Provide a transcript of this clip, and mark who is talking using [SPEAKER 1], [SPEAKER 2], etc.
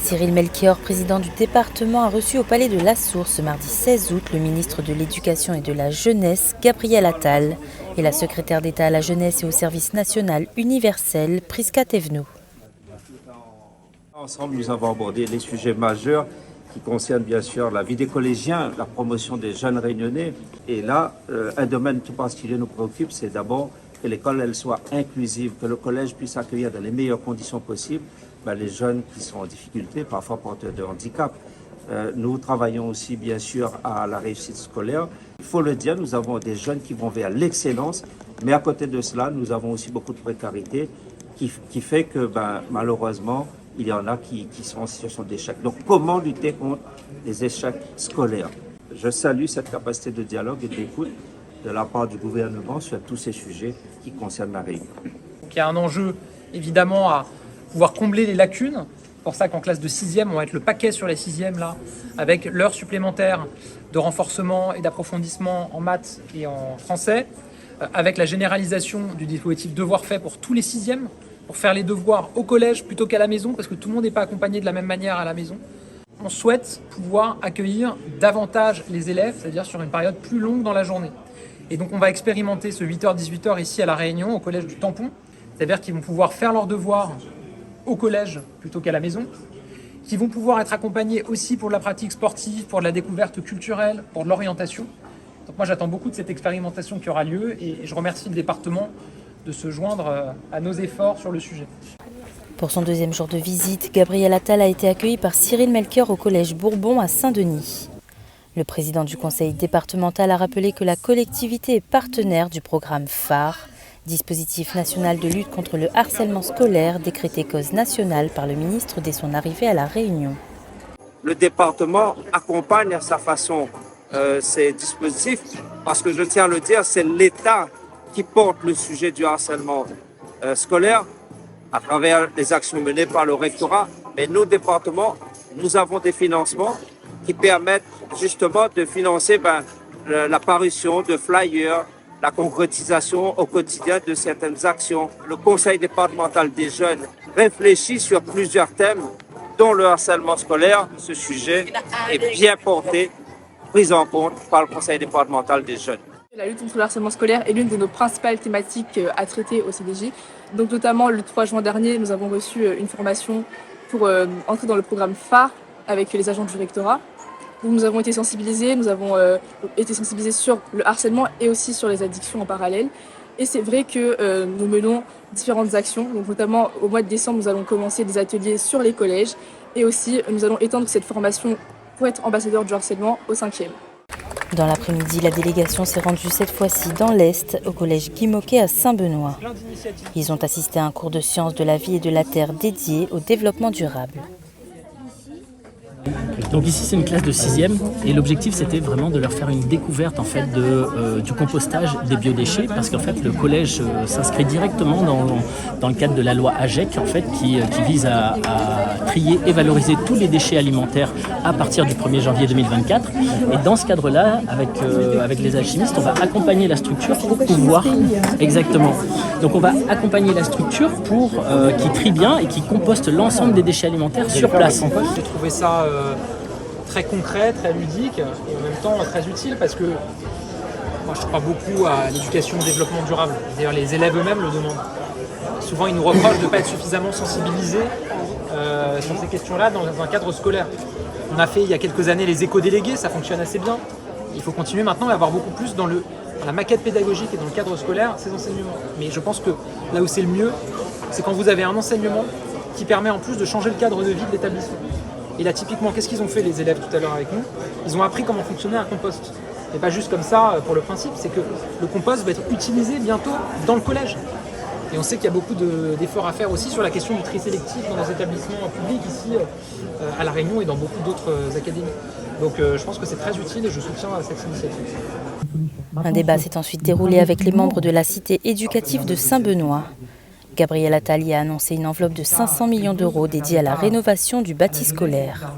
[SPEAKER 1] Cyril Melchior, président du département, a reçu au Palais de la Source ce mardi 16 août le ministre de l'Éducation et de la Jeunesse, Gabriel Attal, et la secrétaire d'État à la Jeunesse et au Service national universel, Prisca Thévenot.
[SPEAKER 2] Ensemble, nous avons abordé les sujets majeurs qui concernent bien sûr la vie des collégiens, la promotion des jeunes réunionnais. Et là, un domaine tout particulier nous préoccupe, c'est d'abord que l'école elle soit inclusive, que le collège puisse accueillir dans les meilleures conditions possibles les jeunes qui sont en difficulté, parfois porteurs de handicap. Nous travaillons aussi bien sûr à la réussite scolaire. Il faut le dire, nous avons des jeunes qui vont vers l'excellence, mais à côté de cela, nous avons aussi beaucoup de précarité qui fait que malheureusement, il y en a qui sont en situation d'échec. Donc comment lutter contre les échecs scolaires? Je salue cette capacité de dialogue et d'écoute de la part du gouvernement sur tous ces sujets qui concernent la Réunion.
[SPEAKER 3] Donc, il y a un enjeu évidemment à pouvoir combler les lacunes. C'est pour ça qu'en classe de 6e, on va mettre le paquet sur les 6e là, avec l'heure supplémentaire de renforcement et d'approfondissement en maths et en français, avec la généralisation du dispositif devoir fait pour tous les 6e, pour faire les devoirs au collège plutôt qu'à la maison, parce que tout le monde n'est pas accompagné de la même manière à la maison. On souhaite pouvoir accueillir davantage les élèves, c'est-à-dire sur une période plus longue dans la journée. Et donc on va expérimenter ce 8h-18h ici à La Réunion, au collège du Tampon, c'est-à-dire qu'ils vont pouvoir faire leurs devoirs au collège plutôt qu'à la maison, qui vont pouvoir être accompagnés aussi pour de la pratique sportive, pour de la découverte culturelle, pour de l'orientation. Donc moi j'attends beaucoup de cette expérimentation qui aura lieu et je remercie le département de se joindre à nos efforts sur le sujet.
[SPEAKER 1] Pour son deuxième jour de visite, Gabriel Attal a été accueilli par Cyril Melchior au collège Bourbon à Saint-Denis. Le président du conseil départemental a rappelé que la collectivité est partenaire du programme phare, dispositif national de lutte contre le harcèlement scolaire décrété cause nationale par le ministre dès son arrivée à La Réunion.
[SPEAKER 2] Le département accompagne à sa façon ces dispositifs parce que je tiens à le dire, c'est l'État qui porte le sujet du harcèlement scolaire à travers les actions menées par le rectorat. Mais nos départements, nous avons des financements qui permettent justement de financer l'apparition de flyers, la concrétisation au quotidien de certaines actions. Le conseil départemental des jeunes réfléchit sur plusieurs thèmes, dont le harcèlement scolaire. Ce sujet est bien porté, pris en compte par le conseil départemental des jeunes.
[SPEAKER 4] La lutte contre le harcèlement scolaire est l'une de nos principales thématiques à traiter au CDJ. Donc notamment le 3 juin dernier, nous avons reçu une formation pour entrer dans le programme phare avec les agents du rectorat. Où nous avons été sensibilisés, sur le harcèlement et aussi sur les addictions en parallèle. Et c'est vrai que nous menons différentes actions. Donc notamment au mois de décembre, nous allons commencer des ateliers sur les collèges et aussi nous allons étendre cette formation pour être ambassadeur du harcèlement au 5e.
[SPEAKER 1] Dans l'après-midi, la délégation s'est rendue cette fois-ci dans l'Est, au collège Guy Môquet à Saint-Benoît. Ils ont assisté à un cours de sciences de la vie et de la terre dédié au développement durable.
[SPEAKER 5] Donc ici c'est une classe de 6e et l'objectif c'était vraiment de leur faire une découverte en fait du compostage des biodéchets parce qu'en fait le collège s'inscrit directement dans le cadre de la loi AGEC en fait qui vise à trier et valoriser tous les déchets alimentaires à partir du 1er janvier 2024 et dans ce cadre là avec les alchimistes on va accompagner la structure pour pouvoir exactement donc on va accompagner la structure pour qui trie bien et qui composte l'ensemble des déchets alimentaires sur place.
[SPEAKER 3] J'ai trouvé ça très concret, très ludique et en même temps très utile parce que moi je crois beaucoup à l'éducation au développement durable. D'ailleurs les élèves eux-mêmes le demandent. Souvent ils nous reprochent de ne pas être suffisamment sensibilisés sur ces questions-là dans un cadre scolaire. On a fait il y a quelques années les éco-délégués, ça fonctionne assez bien. Il faut continuer maintenant et avoir beaucoup plus dans la maquette pédagogique et dans le cadre scolaire ces enseignements. Mais je pense que là où c'est le mieux, c'est quand vous avez un enseignement qui permet en plus de changer le cadre de vie de l'établissement. Et là, typiquement, qu'est-ce qu'ils ont fait les élèves tout à l'heure avec nous? Ils ont appris comment fonctionnait un compost. Et pas juste comme ça pour le principe, c'est que le compost va être utilisé bientôt dans le collège. Et on sait qu'il y a beaucoup d'efforts à faire aussi sur la question du tri sélectif dans nos établissements publics ici à La Réunion et dans beaucoup d'autres académies. Donc je pense que c'est très utile et je soutiens cette initiative.
[SPEAKER 1] Un débat s'est ensuite déroulé avec les membres de la cité éducative de Saint-Benoît. Gabriel Attal y a annoncé une enveloppe de 500 millions d'euros dédiée à la rénovation du bâti scolaire.